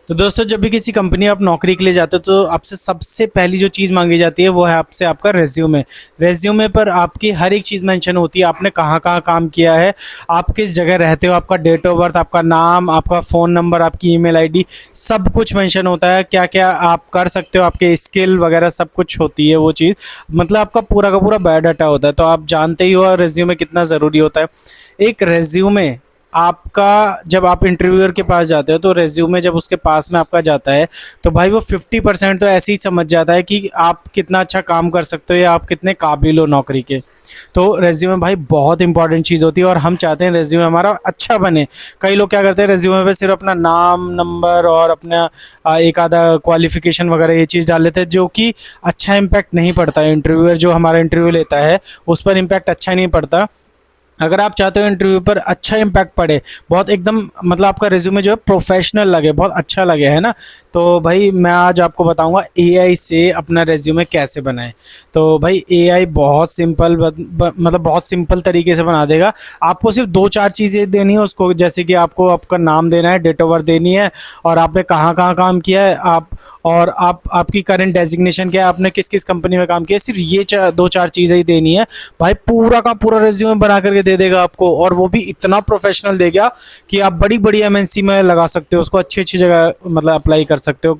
तो दोस्तों जब भी किसी कंपनी आप नौकरी के लिए जाते हो तो आपसे सबसे पहली जो चीज़ मांगी जाती है वो है आपसे आपका रेज्यूमे। रेज्यूमे पर आपकी हर एक चीज़ मेंशन होती है, आपने कहाँ कहाँ काम किया है, आप किस जगह रहते हो, आपका डेट ऑफ बर्थ, आपका नाम, आपका फ़ोन नंबर, आपकी ईमेल आईडी, सब कुछ मेंशन होता है। क्या क्या आप कर सकते हो, आपके स्किल वगैरह सब कुछ होती है वो चीज़। मतलब आपका पूरा का पूरा बायोडाटा होता है। तो आप जानते ही हो रेज्यूमे कितना ज़रूरी होता है। एक रेज्यूमे आपका, जब आप इंटरव्यूअर के पास जाते हो तो रेज्यूमे जब उसके पास में आपका जाता है तो भाई वो 50% तो ऐसे ही समझ जाता है कि आप कितना अच्छा काम कर सकते हो या आप कितने काबिल हो नौकरी के। तो रेज्यूमे भाई बहुत इंपॉर्टेंट चीज़ होती है और हम चाहते हैं रेज्यूमे हमारा अच्छा बने। कई लोग क्या करते हैं, रेज्यूमे पे सिर्फ अपना नाम, नंबर और अपना एक आधा क्वालिफिकेशन वगैरह ये चीज़ डाल लेते हैं, जो कि अच्छा इम्पैक्ट नहीं पड़ता है। इंटरव्यूअर जो हमारा इंटरव्यू लेता है उस पर इम्पैक्ट अच्छा नहीं पड़ता। अगर आप चाहते हो इंटरव्यू पर अच्छा इम्पैक्ट पड़े, बहुत एकदम मतलब आपका रिज्यूमे जो है प्रोफेशनल लगे, बहुत अच्छा लगे, है ना। तो भाई मैं आज आपको बताऊंगा एआई से अपना रिज्यूमे कैसे बनाएं। तो भाई एआई बहुत सिंपल मतलब बहुत सिंपल तरीके से बना देगा। आपको सिर्फ दो चार चीज़ें देनी है उसको, जैसे कि आपको आपका नाम देना है, डेट ऑफ बर्थ देनी है, और आपने कहाँ कहाँ काम किया है, आप और आप आपकी करंट डेजिग्नेशन क्या है, आपने किस किस कंपनी में काम किया है, सिर्फ ये दो चार चीज़ें ही देनी है। भाई पूरा का पूरा रिज्यूमे बना करके दे देगा आपको, और वो भी इतना प्रोफेशनल देगा कि आप बड़ी बड़ी एमएनसी में लगा सकते हो उसको, अच्छी अच्छी जगह मतलब अप्लाई कर सकते हो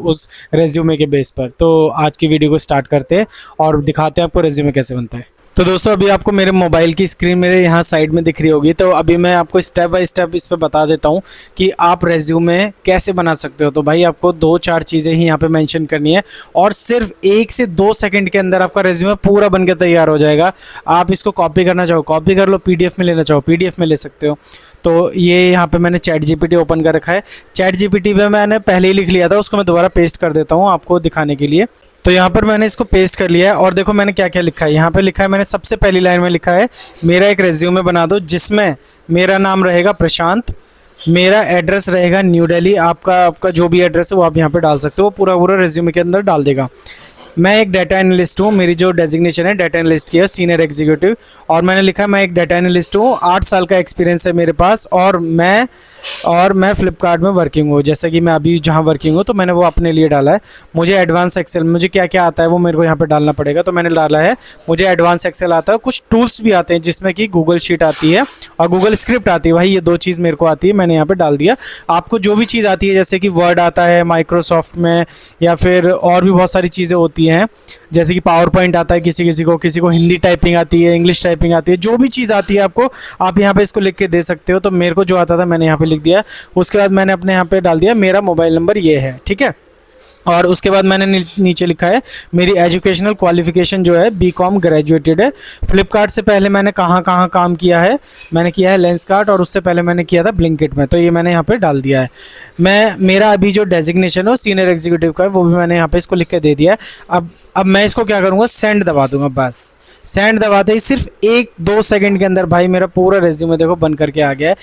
उस रेज्यूमे के बेस पर। तो आज की वीडियो को स्टार्ट करते हैं और दिखाते हैं आपको रेज्यूमे कैसे बनता है। तो दोस्तों अभी आपको मेरे मोबाइल की स्क्रीन मेरे यहाँ साइड में दिख रही होगी। तो अभी मैं आपको स्टेप बाय स्टेप इस पर बता देता हूँ कि आप रेज्यूमे कैसे बना सकते हो। तो भाई आपको दो चार चीज़ें ही यहाँ पे मेंशन करनी है और सिर्फ 1 से 2 सेकंड के अंदर आपका रेज्यूमे पूरा बनकर तैयार हो जाएगा। आप इसको कॉपी करना चाहो कॉपी कर लो, पीडीएफ में लेना चाहो पीडीएफ में ले सकते हो। तो ये यहाँ पे मैंने चैट जीपीटी ओपन कर रखा है। चैट जीपीटी पे मैंने पहले ही लिख लिया था, उसको मैं दोबारा पेस्ट कर देता हूँ आपको दिखाने के लिए। तो यहाँ पर मैंने इसको पेस्ट कर लिया है और देखो मैंने क्या क्या लिखा है। यहाँ पे लिखा है, मैंने सबसे पहली लाइन में लिखा है, मेरा एक रेज्यूमे बना दो जिसमें मेरा नाम रहेगा प्रशांत, मेरा एड्रेस रहेगा न्यू दिल्ली। आपका आपका जो भी एड्रेस है वो आप यहाँ पे डाल सकते हो, वो पूरा पूरा रेज्यूमे के अंदर डाल देगा। मैं एक डाटा एनालिस्ट हूँ, मेरी जो डेजिग्नेशन है डाटा एनालिस्ट की है, सीनियर एग्जीक्यूटिव। और मैंने लिखा है मैं एक डाटा एनालिस्ट हूँ, 8 साल का एक्सपीरियंस है मेरे पास, और मैं फ्लिपकार्ट में वर्किंग हूँ। जैसे कि मैं अभी जहाँ वर्किंग हूँ तो मैंने वो अपने लिए डाला है। मुझे एडवांस एक्सेल, मुझे क्या क्या आता है वो मेरे को यहाँ पे डालना पड़ेगा, तो मैंने डाला है मुझे एडवांस एक्सेल आता है। कुछ टूल्स भी आते हैं जिसमें कि गूगल शीट आती है और गूगल स्क्रिप्ट आती है। भाई ये दो चीज़ मेरे को आती है, मैंने यहाँ पे डाल दिया। आपको जो भी चीज़ आती है, जैसे कि वर्ड आता है माइक्रोसॉफ्ट में, या फिर और भी बहुत सारी चीज़ें होती हैं, जैसे कि पावर पॉइंट आता है किसी को हिंदी टाइपिंग आती है, इंग्लिश टाइपिंग आती है, जो भी चीज़ आती है आपको, आप यहाँ पे इसको लिख के दे सकते हो। तो मेरे को जो आता था मैंने यहाँ पे लिख दिया। उसके बाद मैंने अपने यहाँ पे डाल दिया मेरा मोबाइल नंबर ये है, ठीक है। और उसके बाद मैंने नीचे लिखा है मेरी एजुकेशनल क्वालिफिकेशन जो है बीकॉम ग्रेजुएटेड है। फ्लिपकार्ट से पहले मैंने कहाँ कहाँ काम किया है, मैंने किया है लेंसकार्ट, और उससे पहले मैंने किया था ब्लिंकिट में। तो ये मैंने यहाँ पे डाल दिया है। मेरा अभी जो डेजिग्नेशन है सीनियर एग्जीक्यूटिव का है, वो भी मैंने यहाँ पे इसको लिख के दे दिया है। अब मैं इसको क्या करूँगा, सेंड दबा दूंगा। बस सेंड दबाते ही सिर्फ 1-2 सेकंड के अंदर भाई मेरा पूरा रेज्यूमे देखो बन करके आ गया है।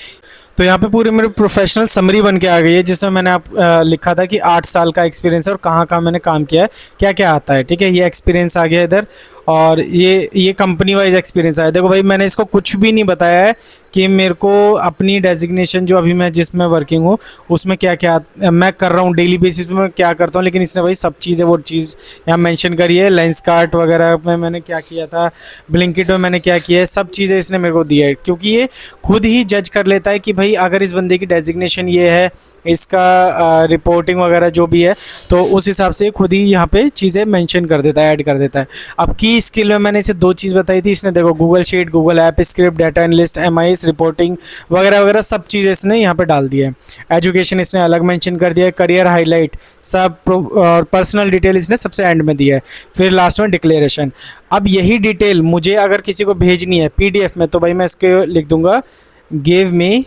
तो यहाँ पे पूरी मेरी प्रोफेशनल समरी बन के आ गई है, जिसमें मैंने लिखा था कि 8 साल का एक्सपीरियंस है और कहाँ कहाँ मैंने काम किया है, क्या क्या आता है, ठीक है। ये एक्सपीरियंस आ गया इधर, और ये कंपनी वाइज एक्सपीरियंस आया। देखो भाई मैंने इसको कुछ भी नहीं बताया है कि मेरे को अपनी डेजिग्नेशन जो अभी मैं जिसमें वर्किंग हूँ उसमें क्या क्या मैं कर रहा हूँ, डेली बेसिस पे मैं क्या करता हूँ, लेकिन इसने भाई सब चीज़ें वो चीज़ यहाँ मेंशन करी है। लेंसकार्ट वगैरह में मैंने क्या किया था, ब्लिंकिट में मैंने क्या किया है, सब चीज़ें इसने मेरे को दी है, क्योंकि ये खुद ही जज कर लेता है कि भाई अगर इस बंदे की डेजिग्नेशन ये है, इसका रिपोर्टिंग वगैरह जो भी है, तो उस हिसाब से खुद ही यहाँ पे चीज़ें मेंशन कर देता है, ऐड कर देता है। अब की स्किल में मैंने इसे दो चीज़ बताई थी, इसने देखो Google sheet, Google app script, data analyst, MIS reporting वगैरह वगैरह सब चीज़ें इसने यहाँ पे डाल दिया है। एजुकेशन इसने अलग मेंशन कर दिया है, करियर हाईलाइट सब, और पर्सनल डिटेल इसने सबसे एंड में दिया है, फिर लास्ट में डिक्लेरेशन। अब यही डिटेल मुझे अगर किसी को भेजनी है पीडीएफ में, तो भाई मैं इसको लिख दूंगा गिव मी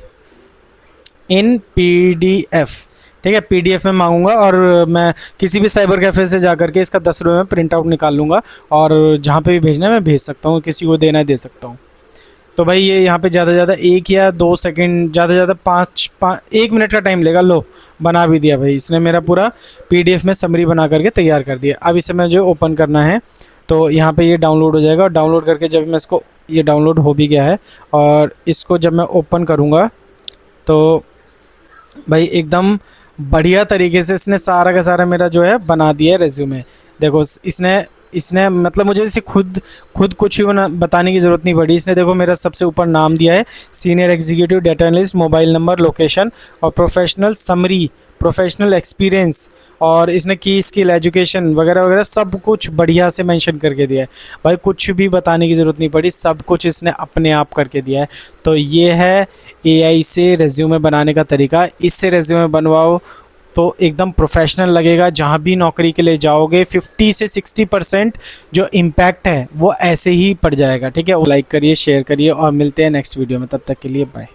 इन पीडीएफ, ठीक है। पीडीएफ में मांगूंगा और मैं किसी भी साइबर कैफ़े से जा करके इसका 10 रुपये में प्रिंट आउट निकाल लूँगा, और जहाँ पे भी भेजना है मैं भेज सकता हूँ, किसी को देना है दे सकता हूँ। तो भाई ये यहाँ पे ज़्यादा से ज़्यादा 1 या 2 सेकंड, ज़्यादा से ज़्यादा 1 मिनट का टाइम लेगा। लो बना भी दिया भाई इसने, मेरा पूरा पीडीएफ में समरी बना करके तैयार कर दिया। अब इसे मैं जो ओपन करना है तो यहाँ पे ये डाउनलोड हो जाएगा, और डाउनलोड करके जब मैं इसको, ये डाउनलोड हो भी गया है, और इसको जब मैं ओपन करूँगा तो भाई एकदम बढ़िया तरीके से इसने सारा का सारा मेरा जो है बना दिया है रेज्यूमे। देखो इसने इसने मतलब मुझे इसे खुद खुद कुछ भी बताने की ज़रूरत नहीं पड़ी। इसने देखो मेरा सबसे ऊपर नाम दिया है, senior executive data analyst, mobile number, location और प्रोफेशनल समरी, प्रोफेशनल एक्सपीरियंस, और इसने की स्किल, एजुकेशन वगैरह वगैरह सब कुछ बढ़िया से मेंशन करके दिया है। भाई कुछ भी बताने की ज़रूरत नहीं पड़ी, सब कुछ इसने अपने आप करके दिया है। तो ये है एआई से रेज्यूमे बनाने का तरीका। इससे रेज्यूमे बनवाओ तो एकदम प्रोफेशनल लगेगा। जहाँ भी नौकरी के लिए जाओगे 50 से 60% जो इम्पैक्ट है वो ऐसे ही पड़ जाएगा। ठीक है, लाइक करिए, शेयर करिए और मिलते हैं नेक्स्ट वीडियो में। तब तक के लिए बाय।